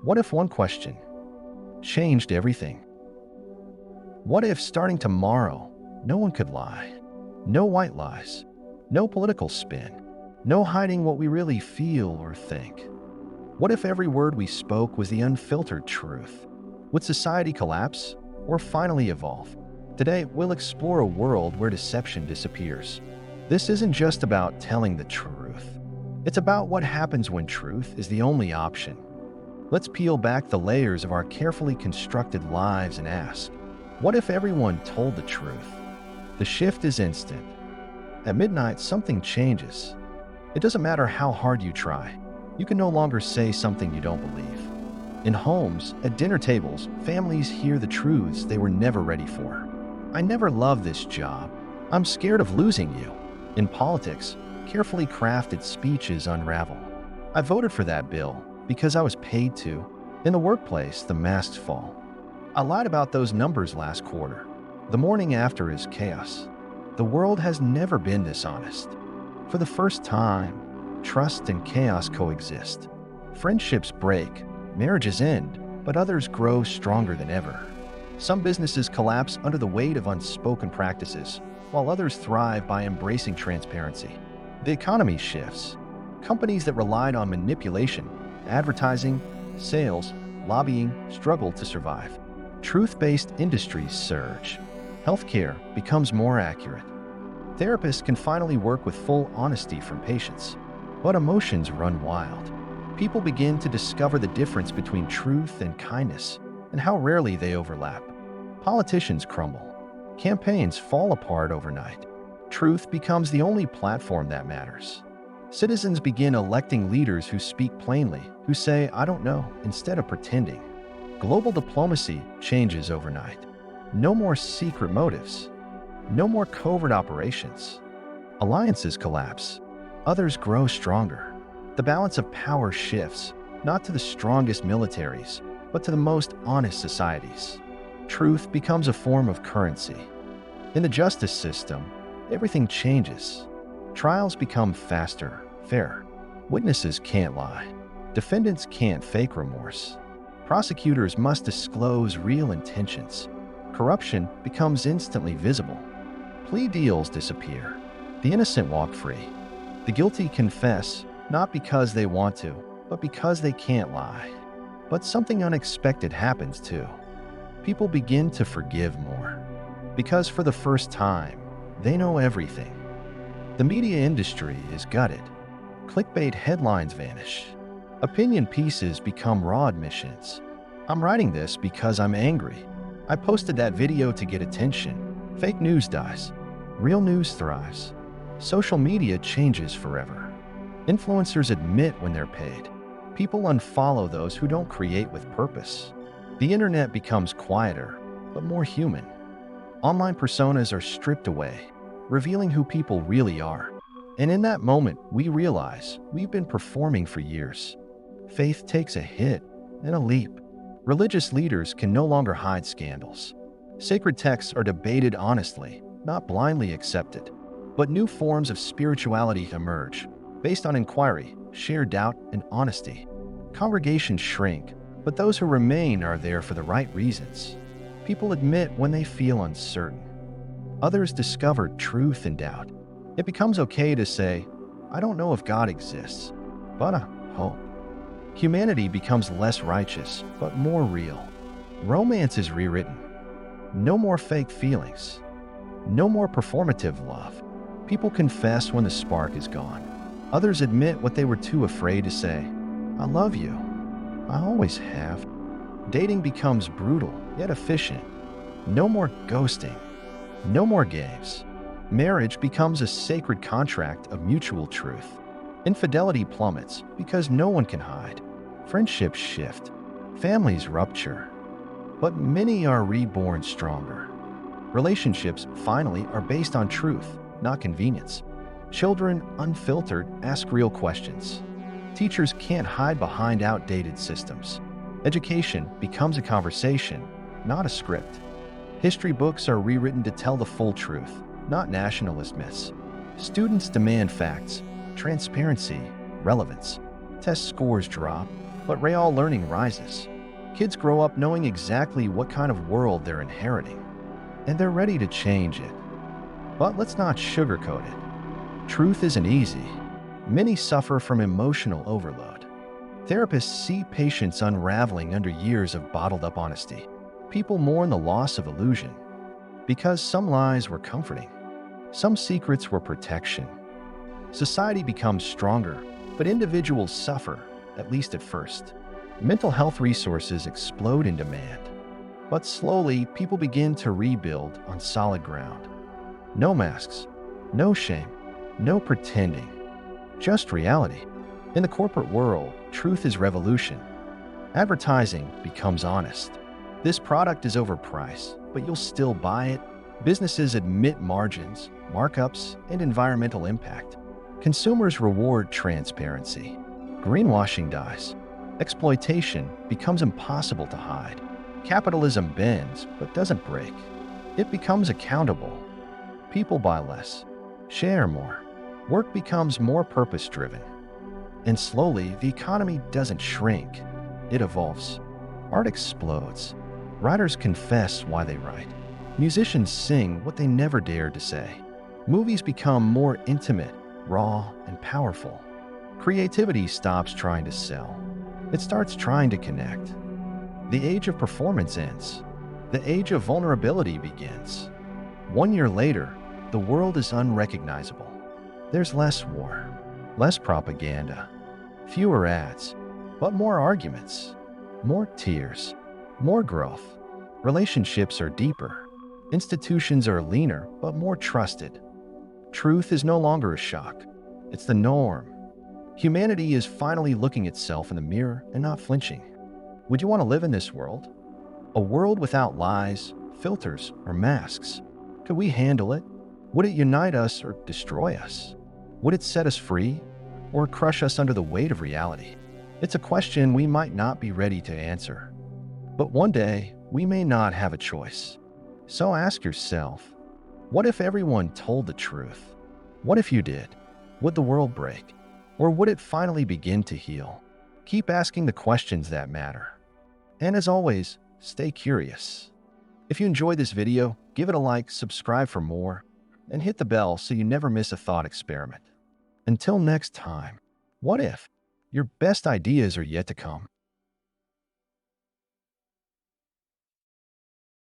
What if one question changed everything? What if starting tomorrow, no one could lie? No white lies, no political spin, no hiding what we really feel or think. What if every word we spoke was the unfiltered truth? Would society collapse or finally evolve? Today, we'll explore a world where deception disappears. This isn't just about telling the truth. It's about what happens when truth is the only option. Let's peel back the layers of our carefully constructed lives and ask, what if everyone told the truth? The shift is instant. At midnight, something changes. It doesn't matter how hard you try. You can no longer say something you don't believe. In homes, at dinner tables, families hear the truths they were never ready for. I never loved this job. I'm scared of losing you. In politics, carefully crafted speeches unravel. I voted for that bill because I was paid to. In the workplace, the masks fall. I lied about those numbers last quarter. The morning after is chaos. The world has never been dishonest. For the first time, trust and chaos coexist. Friendships break, marriages end, but others grow stronger than ever. Some businesses collapse under the weight of unspoken practices, while others thrive by embracing transparency. The economy shifts. Companies that relied on manipulation, advertising, sales, lobbying struggle to survive. Truth-based industries surge. Healthcare becomes more accurate. Therapists can finally work with full honesty from patients. But emotions run wild. People begin to discover the difference between truth and kindness, and how rarely they overlap. Politicians crumble. Campaigns fall apart overnight. Truth becomes the only platform that matters. Citizens begin electing leaders who speak plainly, who say, "I don't know," instead of pretending. Global diplomacy changes overnight. No more secret motives. No more covert operations. Alliances collapse. Others grow stronger. The balance of power shifts, not to the strongest militaries, but to the most honest societies. Truth becomes a form of currency. In the justice system, everything changes. Trials become faster, fairer. Witnesses can't lie. Defendants can't fake remorse. Prosecutors must disclose real intentions. Corruption becomes instantly visible. Plea deals disappear. The innocent walk free. The guilty confess, not because they want to, but because they can't lie. But something unexpected happens too. People begin to forgive more. Because for the first time, they know everything. The media industry is gutted. Clickbait headlines vanish. Opinion pieces become raw admissions. I'm writing this because I'm angry. I posted that video to get attention. Fake news dies. Real news thrives. Social media changes forever. Influencers admit when they're paid. People unfollow those who don't create with purpose. The internet becomes quieter, but more human. Online personas are stripped away, revealing who people really are. And in that moment, we realize we've been performing for years. Faith takes a hit and a leap. Religious leaders can no longer hide scandals. Sacred texts are debated honestly, not blindly accepted. But new forms of spirituality emerge, based on inquiry, shared doubt, and honesty. Congregations shrink, but those who remain are there for the right reasons. People admit when they feel uncertain. Others discover truth in doubt. It becomes okay to say, "I don't know if God exists, but I hope." Humanity becomes less righteous, but more real. Romance is rewritten. No more fake feelings. No more performative love. People confess when the spark is gone. Others admit what they were too afraid to say. "I love you. I always have." Dating becomes brutal, yet efficient. No more ghosting. No more games. Marriage becomes a sacred contract of mutual truth. Infidelity plummets because no one can hide. Friendships shift. Families rupture. But many are reborn stronger. Relationships, finally, are based on truth, not convenience. Children, unfiltered, ask real questions. Teachers can't hide behind outdated systems. Education becomes a conversation, not a script. History books are rewritten to tell the full truth, not nationalist myths. Students demand facts, transparency, relevance. Test scores drop. But real learning rises. Kids grow up knowing exactly what kind of world they're inheriting, and they're ready to change it. But let's not sugarcoat it. Truth isn't easy. Many suffer from emotional overload. Therapists see patients unraveling under years of bottled up honesty. People mourn the loss of illusion because some lies were comforting, some secrets were protection. Society becomes stronger, but individuals suffer, at least at first. Mental health resources explode in demand, but slowly people begin to rebuild on solid ground. No masks, no shame, no pretending, just reality. In the corporate world, truth is revolution. Advertising becomes honest. This product is overpriced, but you'll still buy it. Businesses admit margins, markups, and environmental impact. Consumers reward transparency. Greenwashing dies. Exploitation becomes impossible to hide. Capitalism bends, but doesn't break. It becomes accountable. People buy less, share more. Work becomes more purpose-driven. And slowly, the economy doesn't shrink. It evolves. Art explodes. Writers confess why they write. Musicians sing what they never dared to say. Movies become more intimate, raw, and powerful. Creativity stops trying to sell. It starts trying to connect. The age of performance ends. The age of vulnerability begins. 1 year later, the world is unrecognizable. There's less war, less propaganda, fewer ads, but more arguments, more tears, more growth. Relationships are deeper. Institutions are leaner, but more trusted. Truth is no longer a shock. It's the norm. Humanity is finally looking itself in the mirror and not flinching. Would you want to live in this world? A world without lies, filters, or masks? Could we handle it? Would it unite us or destroy us? Would it set us free or crush us under the weight of reality? It's a question we might not be ready to answer. But one day, we may not have a choice. So ask yourself, what if everyone told the truth? What if you did? Would the world break? Or would it finally begin to heal? Keep asking the questions that matter. And as always, stay curious. If you enjoyed this video, give it a like, subscribe for more, and hit the bell so you never miss a thought experiment. Until next time, what if? Your best ideas are yet to come.